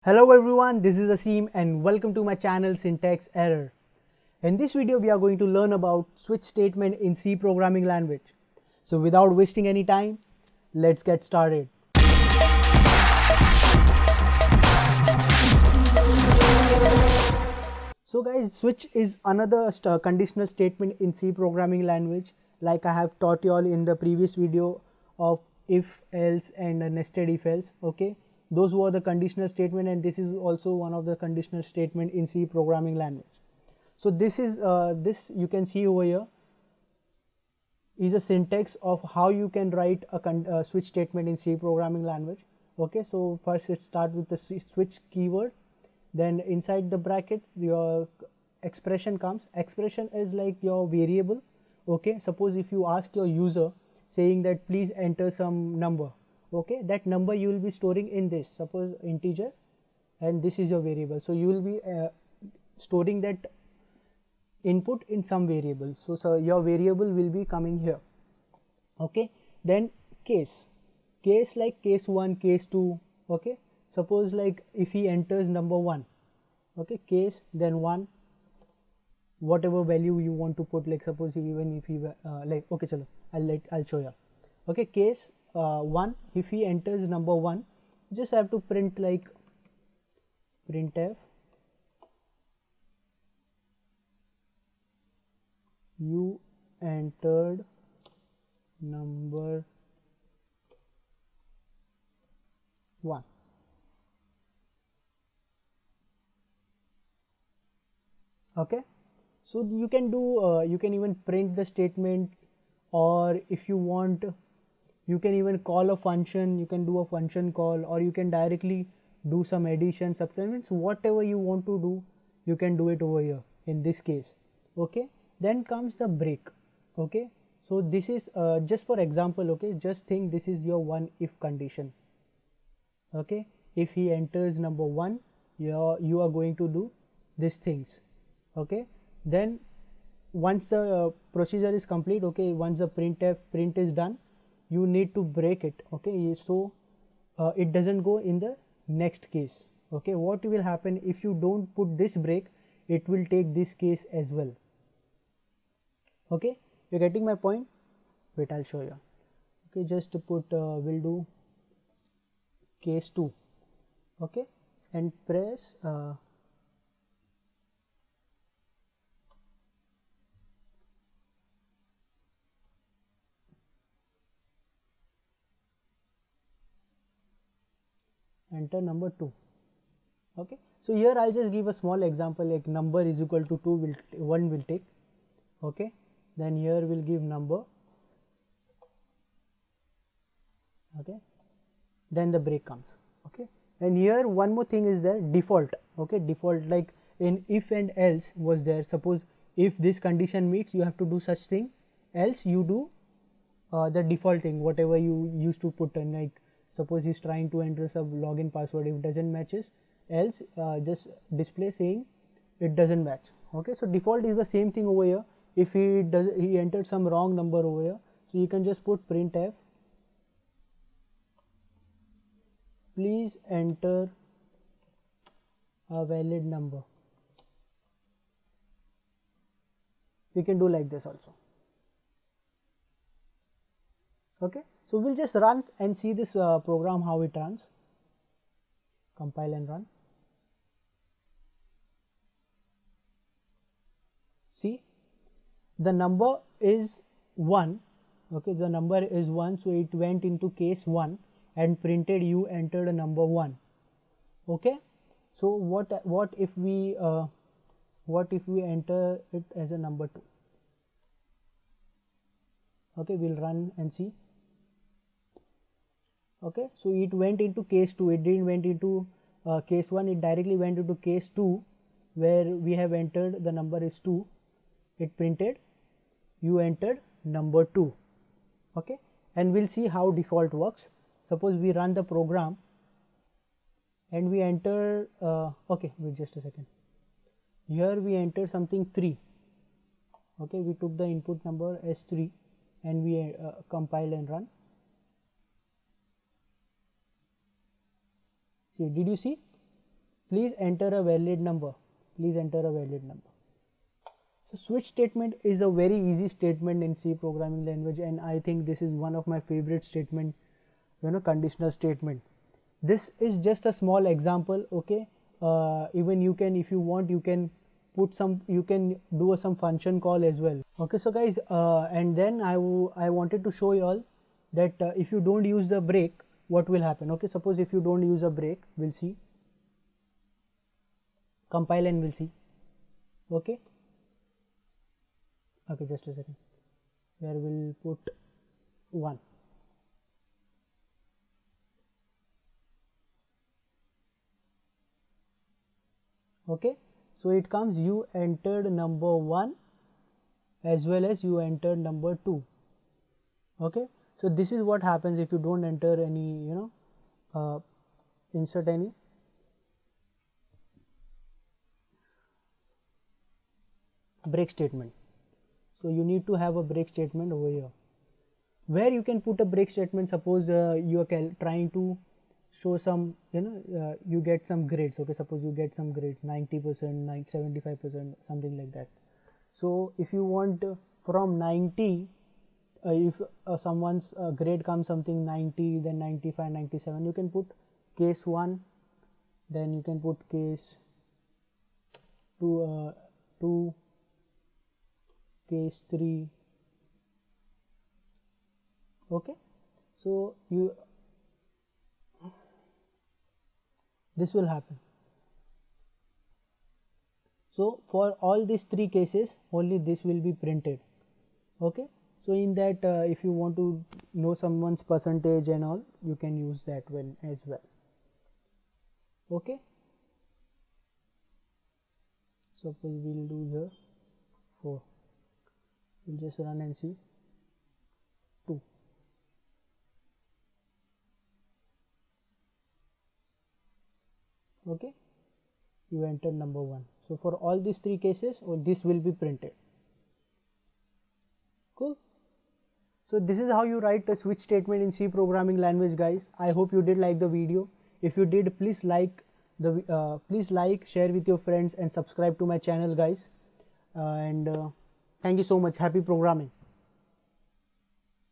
Hello everyone, this is Asim and welcome to my channel Syntax Error. In this video we are going to learn about switch statement in C programming language. So without wasting any time, let's get started. So guys, switch is another conditional statement in C programming language, like I have taught you all in the previous video of if, else and nested if else. Okay, those were the conditional statement, and this is also one of the conditional statement in C programming language. So this is this you can see over here is a syntax of how you can write a switch statement in C programming language. Okay, so first it start with the switch keyword, then inside the brackets your expression comes. Expression is like your variable. Okay, suppose if you ask your user saying that please enter some number, okay, that number you will be storing in this, suppose integer, and this is your variable, so you will be storing that input in some variable, so your variable will be coming here. Okay, then case like case 1, case 2. Okay, suppose like if he enters number 1, okay, case then 1, whatever value you want to put, like suppose even if he like, okay, chalo, I'll show you. Okay, case 1, if he enters number 1, just have to print like printf you entered number 1. Okay, so you can do you can even print the statement, or if you want you can even call a function, you can do a function call, or you can directly do some addition, subtraction, whatever you want to do you can do it over here in this case. Okay, then comes the break. Okay, so this is just for example. Okay, just think this is your one if condition. Okay, if he enters number 1, you are going to do these things. Okay, then once the procedure is complete, okay, once the print is done, you need to break it. Okay, so it doesn't go in the next case. Okay, what will happen if you don't put this break, it will take this case as well. Okay, you're getting my point? Wait, I'll show you. Okay, just to put we'll do case 2. Okay, and press enter number 2. Okay, so here I'll just give a small example, like number is equal to 2 will 1 will take. Okay, then here we'll give number. Okay, then the break comes. Okay, and here one more thing is there, default. Okay, default, like in if and else was there. Suppose if this condition meets, you have to do such thing, else you do the default thing, whatever you used to put in. Like suppose he's trying to enter some login password, if it doesn't matches, else just display saying it doesn't match. Okay, so default is the same thing over here. If he entered some wrong number over here, so you can just put printf please enter a valid number. We can do like this also. Okay, so we'll just run and see this program how it runs. Compile and run. See, the number is 1. Okay, the number is 1, so it went into case 1 and printed you entered a number 1. Okay, so what if we enter it as a number 2? Okay, we'll run and see. Okay, so it went into case 2, it didn't went into case 1, it directly went into case 2 where we have entered the number is 2. It printed you entered number 2. Okay, and we'll see how default works. Suppose we run the program and we enter okay, wait just a second. Here we enter something 3. Okay, we took the input number as 3 and we compile and run. See, did you see please enter a valid number. Please enter a valid number. So switch statement is a very easy statement in C programming language, and I think this is one of my favorite statement, conditional statement. This is just a small example, okay. Even you can, if you want, you can put some, you can do some function call as well. Okay, so guys, and then I wanted to show you all that if you don't use the break, what will happen. Okay, suppose if you don't use a break, we'll see, compile and we'll see. Okay, just a second, where we'll put 1. Okay, so it comes, you entered number 1 as well as you entered number 2. Okay, so this is what happens if you don't enter any, insert any break statement. So you need to have a break statement over here, where you can put a break statement. Suppose you are trying to show some, you get some grades. Okay, suppose you get some grades, 90%, 75%, something like that. So if you want from 90, if someone's grade comes something 90, then 95, 97, you can put case 1, then you can put case 2, case 3. Okay, so this will happen. So for all these 3 cases, only this will be printed. Okay, so in that, if you want to know someone's percentage and all, you can use that one as well. Okay, suppose we'll do here 4, we'll just run and see 2. Okay, you entered number 1. So for all these 3 cases, this will be printed. Cool. So this is how you write a switch statement in C programming language, guys. I hope you did like the video. If you did, please like, share with your friends and subscribe to my channel, guys. And thank you so much. Happy programming.